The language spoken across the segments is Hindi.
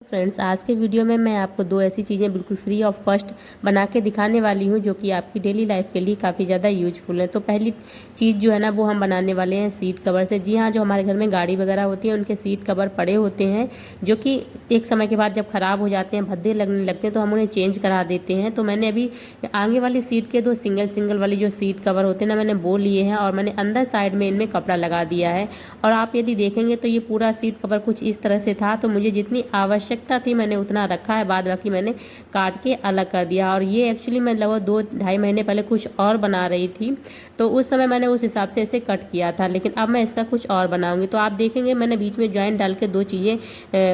फ्रेंड्स, आज के वीडियो में मैं आपको दो ऐसी चीज़ें बिल्कुल फ्री ऑफ कॉस्ट बना के दिखाने वाली हूँ जो कि आपकी डेली लाइफ के लिए काफ़ी ज़्यादा यूजफुल है। तो पहली चीज़ जो है ना वो हम बनाने वाले हैं सीट कवर से। जी हाँ, जो हमारे घर में गाड़ी वगैरह होती है उनके सीट कवर पड़े होते हैं जो कि एक समय के बाद जब ख़राब हो जाते हैं, भद्दे लगने लगते हैं, तो हम उन्हें चेंज करा देते हैं। तो मैंने अभी आगे वाली सीट के दो सिंगल वाली जो सीट कवर होते हैं ना, मैंने वो लिए हैं और मैंने अंदर साइड में इनमें कपड़ा लगा दिया है। और आप यदि देखेंगे तो ये पूरा सीट कवर कुछ इस तरह से था, तो मुझे जितनी आवश्यकता थी मैंने उतना रखा है, बाद बाकी मैंने काट के अलग कर दिया। और ये एक्चुअली मैं लगभग 2-2.5 महीने पहले कुछ और बना रही थी, तो उस समय मैंने उस हिसाब से इसे कट किया था, लेकिन अब मैं इसका कुछ और बनाऊंगी। तो आप देखेंगे मैंने बीच में ज्वाइंट डाल के दो चीज़ें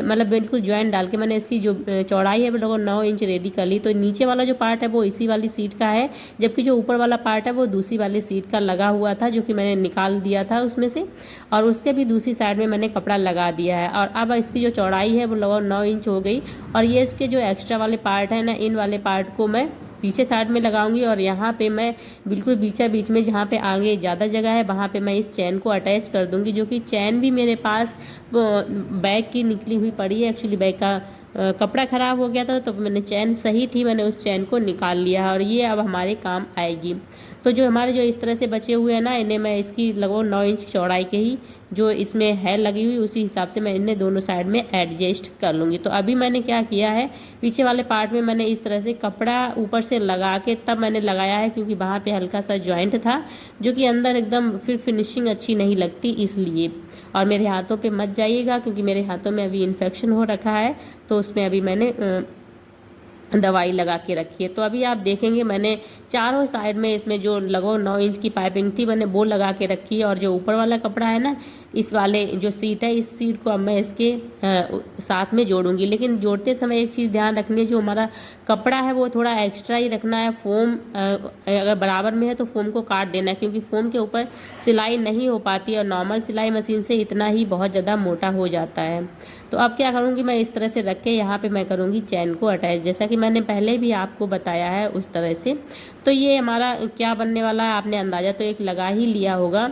मतलब बिल्कुल ज्वाइंट डाल के मैंने इसकी जो चौड़ाई है वो लगभग 9 इंच रेडी कर ली। तो नीचे वाला जो पार्ट है वो इसी वाली सीट का है, जबकि जो ऊपर वाला पार्ट है वो दूसरी वाली सीट का लगा हुआ था, जो कि मैंने निकाल दिया था उसमें से, और उसके भी दूसरी साइड में मैंने कपड़ा लगा दिया है। और अब इसकी जो चौड़ाई है वो लगभग 9 इंच हो गई। और ये इसके जो एक्स्ट्रा वाले पार्ट है ना, इन वाले पार्ट को मैं पीछे साइड में लगाऊंगी, और यहाँ पे मैं बिल्कुल बीच में जहाँ पे आगे ज़्यादा जगह है वहाँ पे मैं इस चैन को अटैच कर दूंगी, जो कि चैन भी मेरे पास बैग की निकली हुई पड़ी है। एक्चुअली बैग का कपड़ा ख़राब हो गया था, तो मैंने चैन सही थी, मैंने उस चैन को निकाल लिया है और ये अब हमारे काम आएगी। तो जो हमारे जो इस तरह से बचे हुए हैं ना, इन्हें मैं इसकी लगभग 9 इंच चौड़ाई के ही जो इसमें है लगी हुई, उसी हिसाब से मैं इन्हें दोनों साइड में एडजस्ट कर लूँगी। तो अभी मैंने क्या किया है, पीछे वाले पार्ट में मैंने इस तरह से कपड़ा ऊपर से लगा के तब मैंने लगाया है, क्योंकि वहाँ पे हल्का सा जॉइंट था जो कि अंदर एकदम फिर फिनिशिंग अच्छी नहीं लगती इसलिए। और मेरे हाथों पे मत जाइएगा, क्योंकि मेरे हाथों में अभी इन्फेक्शन हो रखा है, तो उसमें अभी मैंने दवाई लगा के रखी है। तो अभी आप देखेंगे मैंने चारों साइड में इसमें जो लगभग 9 इंच की पाइपिंग थी मैंने वो लगा के रखी है। और जो ऊपर वाला कपड़ा है ना, इस वाले जो सीट है, इस सीट को अब मैं इसके साथ में जोड़ूंगी। लेकिन जोड़ते समय एक चीज़ ध्यान रखनी है, जो हमारा कपड़ा है वो थोड़ा एक्स्ट्रा ही रखना है। फोम अगर बराबर में है तो फोम को काट देना है, क्योंकि फोम के ऊपर सिलाई नहीं हो पाती और नॉर्मल सिलाई मशीन से इतना ही बहुत ज़्यादा मोटा हो जाता है। तो अब क्या करूँगी, मैं इस तरह से रख के यहाँ पे मैं करूँगी चैन को अटैच, जैसा कि मैंने पहले भी आपको बताया है उस तरह से। तो ये हमारा क्या बनने वाला है, आपने अंदाज़ा तो एक लगा ही लिया होगा।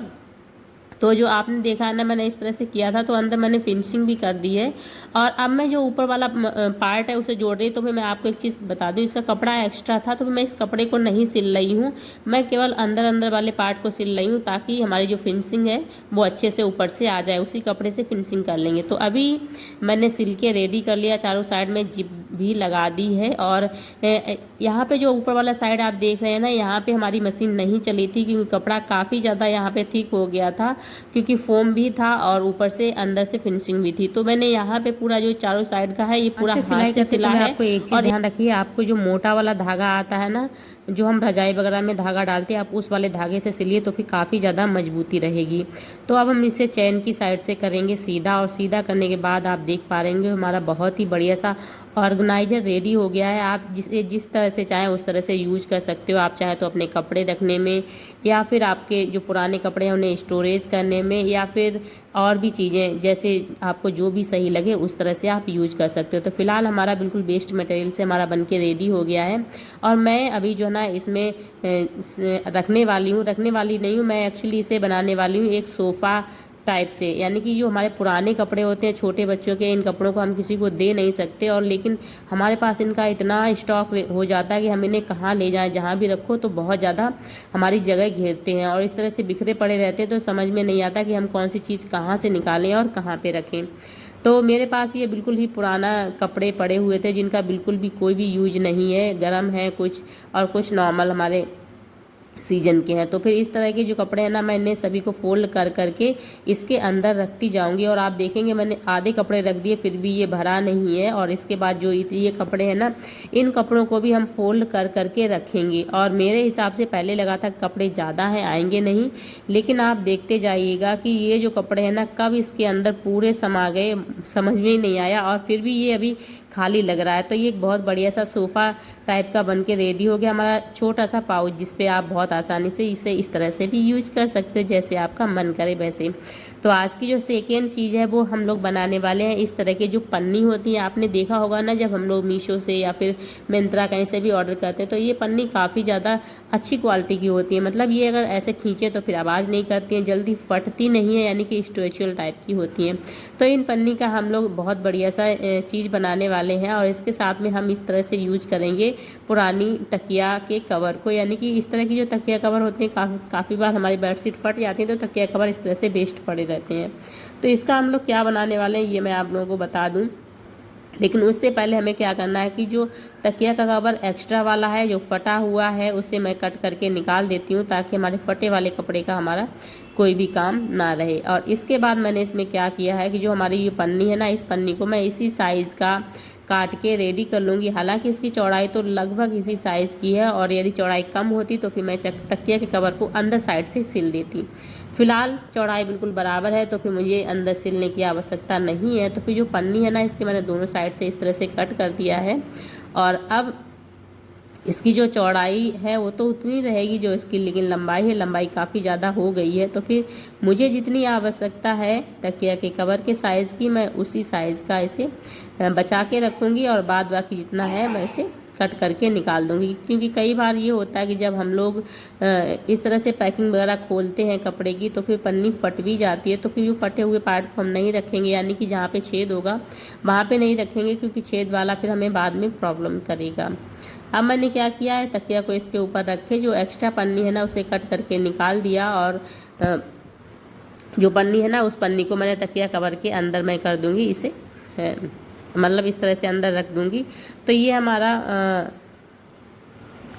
तो जो आपने देखा है ना, मैंने इस तरह से किया था, तो अंदर मैंने फिनिशिंग भी कर दी है। और अब मैं जो ऊपर वाला पार्ट है उसे जोड़ रही, तो फिर मैं आपको एक चीज़ बता दूँ, इसका कपड़ा एक्स्ट्रा था, तो मैं इस कपड़े को नहीं सिल रही हूँ, मैं केवल अंदर अंदर वाले पार्ट को सिल रही हूँ, ताकि हमारी जो फिनिशिंग है वो अच्छे से ऊपर से आ जाए। उसी कपड़े से फिनिशिंग कर लेंगे। तो अभी मैंने सिल के रेडी कर लिया, चारों साइड में जिप भी लगा दी है। और यहाँ पे जो ऊपर वाला साइड आप देख रहे हैं ना, यहाँ पे हमारी मशीन नहीं चली थी, क्योंकि कपड़ा काफ़ी ज़्यादा यहाँ पे थिक हो गया था, क्योंकि फोम भी था और ऊपर से अंदर से फिनिशिंग भी थी। तो मैंने यहाँ पे पूरा जो चारों साइड का है ये पूरा हाथ से सिला है। आपको एक चीज़ ध्यान रखिए, आपको जो मोटा वाला धागा आता है ना, जो हम रजाई वगैरह में धागा डालते हैं, आप उस वाले धागे से सिलिए, तो फिर काफ़ी ज़्यादा मजबूती रहेगी। तो अब हम इसे चैन की साइड से करेंगे सीधा, और सीधा करने के बाद आप देख पा रहे हैं हमारा बहुत ही बढ़िया सा ऑर्गेनाइजर रेडी हो गया है। आप जिस तरह से चाहें उस तरह से यूज कर सकते हो। आप चाहें तो अपने कपड़े रखने में, या फिर आपके जो पुराने कपड़े हैं उन्हें स्टोरेज करने में, या फिर और भी चीज़ें, जैसे आपको जो भी सही लगे उस तरह से आप यूज कर सकते हो। तो फिलहाल हमारा बिल्कुल वेस्ट मटेरियल से हमारा बन के रेडी हो गया है। और मैं अभी जो है ना इसमें रखने वाली नहीं हूँ, मैं एक्चुअली इसे बनाने वाली हूँ एक सोफ़ा टाइप से। यानी कि जो हमारे पुराने कपड़े होते हैं छोटे बच्चों के, इन कपड़ों को हम किसी को दे नहीं सकते, और लेकिन हमारे पास इनका इतना स्टॉक हो जाता है कि हम इन्हें कहाँ ले जाएं, जहाँ भी रखो तो बहुत ज़्यादा हमारी जगह घेरते हैं, और इस तरह से बिखरे पड़े रहते हैं, तो समझ में नहीं आता कि हम कौन सी चीज़ कहाँ से निकालें और कहाँ पे रखें। तो मेरे पास ये बिल्कुल ही पुराना कपड़े पड़े हुए थे, जिनका बिल्कुल भी कोई भी यूज नहीं है, गर्म है कुछ और कुछ नॉर्मल हमारे सीजन के हैं। तो फिर इस तरह के जो कपड़े हैं ना, मैं इन्हें सभी को फोल्ड कर करके इसके अंदर रखती जाऊंगी। और आप देखेंगे मैंने आधे कपड़े रख दिए, फिर भी ये भरा नहीं है। और इसके बाद जो ये कपड़े हैं ना, इन कपड़ों को भी हम फोल्ड कर करके रखेंगे। और मेरे हिसाब से पहले लगा था कपड़े ज़्यादा हैं, आएंगे नहीं, लेकिन आप देखते जाइएगा कि ये जो कपड़े हैं ना, कब इसके अंदर पूरे समा गए, समझ में ही नहीं आया, और फिर भी ये अभी खाली लग रहा है। तो ये एक बहुत बढ़िया सा सोफ़ा टाइप का बन के रेडी हो गया हमारा छोटा सा पाउच, जिसपे आप बहुत आसानी से इसे इस तरह से भी यूज कर सकते हो, जैसे आपका मन करे वैसे। तो आज की जो सेकेंड चीज़ है वो हम लोग बनाने वाले हैं इस तरह की जो पन्नी होती है। आपने देखा होगा ना, जब हम लोग मीशो से या फिर मिंत्रा कहीं से भी ऑर्डर करते हैं तो ये पन्नी काफ़ी ज़्यादा अच्छी क्वालिटी की होती है। मतलब ये अगर ऐसे खींचे तो फिर आवाज़ नहीं करती हैं, जल्दी फटती नहीं है, यानी कि स्ट्रेचुअल टाइप की होती हैं। तो इन पन्नी का हम लोग बहुत बढ़िया सा चीज़ बनाने वाले हैं और इसके साथ में हम इस तरह से यूज करेंगे पुरानी तकिया के कवर को। यानी कि इस तरह की जो तकिया कवर होते हैं, काफ़ी बार हमारी बेडशीट फट जाती है तो तकिया कवर इस तरह से वेस्ट पड़े रहते हैं। तो इसका हम लोग क्या बनाने वाले हैं ये मैं आप लोगों को बता दूं, लेकिन उससे पहले हमें क्या करना है कि जो तकिया का कवर एक्स्ट्रा वाला है, जो फटा हुआ है, उसे मैं कट करके निकाल देती हूँ ताकि हमारे फटे वाले कपड़े का हमारा कोई भी काम ना रहे। और इसके बाद मैंने इसमें क्या किया है कि जो हमारी ये पन्नी है ना, इस पन्नी को मैं इसी साइज़ का काट के रेडी कर लूँगी। हालांकि इसकी चौड़ाई तो लगभग इसी साइज़ की है और यदि चौड़ाई कम होती तो फिर मैं तकिया के कवर को अंदर साइड से सिल देती। फिलहाल चौड़ाई बिल्कुल बराबर है तो फिर मुझे अंदर सिलने की आवश्यकता नहीं है। तो फिर जो पन्नी है ना, इसके मैंने दोनों साइड से इस तरह से कट कर दिया है और अब इसकी जो चौड़ाई है वो तो उतनी रहेगी जो इसकी, लेकिन लंबाई है, लंबाई काफ़ी ज़्यादा हो गई है। तो फिर मुझे जितनी आवश्यकता है तकिया के कवर के साइज़ की, मैं उसी साइज़ का इसे बचा के रखूँगी और बाद बाकी जितना है मैं इसे कट करके निकाल दूँगी। क्योंकि कई बार ये होता है कि जब हम लोग इस तरह से पैकिंग वगैरह खोलते हैं कपड़े की तो फिर पन्नी फट भी जाती है। तो फिर वो फटे हुए पार्ट को हम नहीं रखेंगे, यानी कि जहाँ पे छेद होगा वहाँ पे नहीं रखेंगे, क्योंकि छेद वाला फिर हमें बाद में प्रॉब्लम करेगा। अब मैंने क्या किया है, तकिया को इसके ऊपर रखे, जो एक्स्ट्रा पन्नी है ना उसे कट करके निकाल दिया और जो पन्नी है ना उस पन्नी को मैंने तकिया कवर के अंदर मैं कर दूंगी इसे, मतलब इस तरह से अंदर रख दूंगी। तो ये हमारा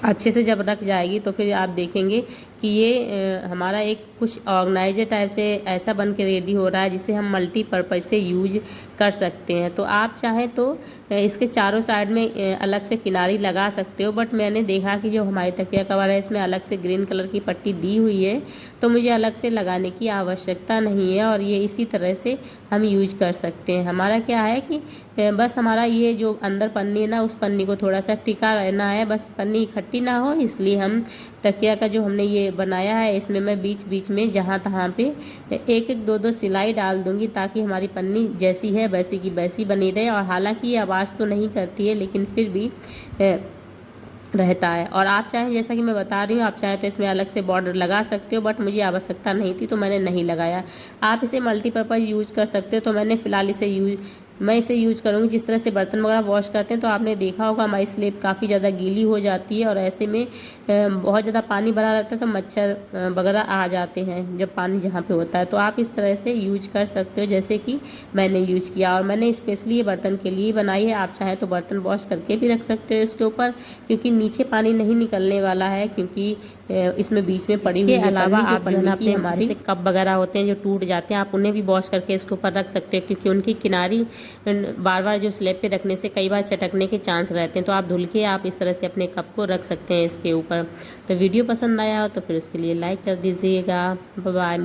अच्छे से जब रख जाएगी तो फिर आप देखेंगे कि ये हमारा एक कुछ ऑर्गेनाइजर टाइप से ऐसा बन के रेडी हो रहा है जिसे हम मल्टीपर्पज़ से यूज कर सकते हैं। तो आप चाहें तो इसके चारों साइड में अलग से किनारी लगा सकते हो, बट मैंने देखा कि जो हमारी तकिया कवर है इसमें अलग से ग्रीन कलर की पट्टी दी हुई है, तो मुझे अलग से लगाने की आवश्यकता नहीं है और ये इसी तरह से हम यूज कर सकते हैं। हमारा क्या है कि बस हमारा ये जो अंदर पन्नी है ना उस पन्नी को थोड़ा सा टिका रहना है, बस पन्नी इकट्ठी ना हो, इसलिए हम तकिया का जो हमने ये बनाया है इसमें मैं बीच बीच में जहाँ तहाँ पे एक एक दो दो सिलाई डाल दूंगी ताकि हमारी पन्नी जैसी है वैसी की वैसी बनी रहे। और हालांकि ये आवाज़ तो नहीं करती है लेकिन फिर भी रहता है। और आप चाहें, जैसा कि मैं बता रही हूँ, आप चाहें तो इसमें अलग से बॉर्डर लगा सकते हो, बट मुझे आवश्यकता नहीं थी तो मैंने नहीं लगाया। आप इसे मल्टीपर्पज़ यूज कर सकते हो, तो मैंने फ़िलहाल मैं इसे यूज़ करूँगी। जिस तरह से बर्तन वगैरह वॉश करते हैं तो आपने देखा होगा हमारी स्लेब काफ़ी ज़्यादा गीली हो जाती है और ऐसे में बहुत ज़्यादा पानी भरा रहता है तो मच्छर वगैरह आ जाते हैं जब पानी जहाँ पे होता है। तो आप इस तरह से यूज कर सकते हो जैसे कि मैंने यूज किया, और मैंने स्पेशली ये बर्तन के लिए बनाई है। आप चाहें तो बर्तन वॉश करके भी रख सकते हो इसके ऊपर, क्योंकि नीचे पानी नहीं निकलने वाला है, क्योंकि इसमें बीच में पड़ी हुई है। अलावा आप जो है अपने हमारे से कप वगैरह होते हैं जो टूट जाते हैं, आप उन्हें भी वॉश करके इसके ऊपर रख सकते हो, क्योंकि उनकी किनारी बार बार जो स्लेब पे रखने से कई बार चटकने के चांस रहते हैं। तो आप धुल के आप इस तरह से अपने कप को रख सकते हैं इसके ऊपर। तो वीडियो पसंद आया हो तो फिर उसके लिए लाइक कर दीजिएगा। Bye bye.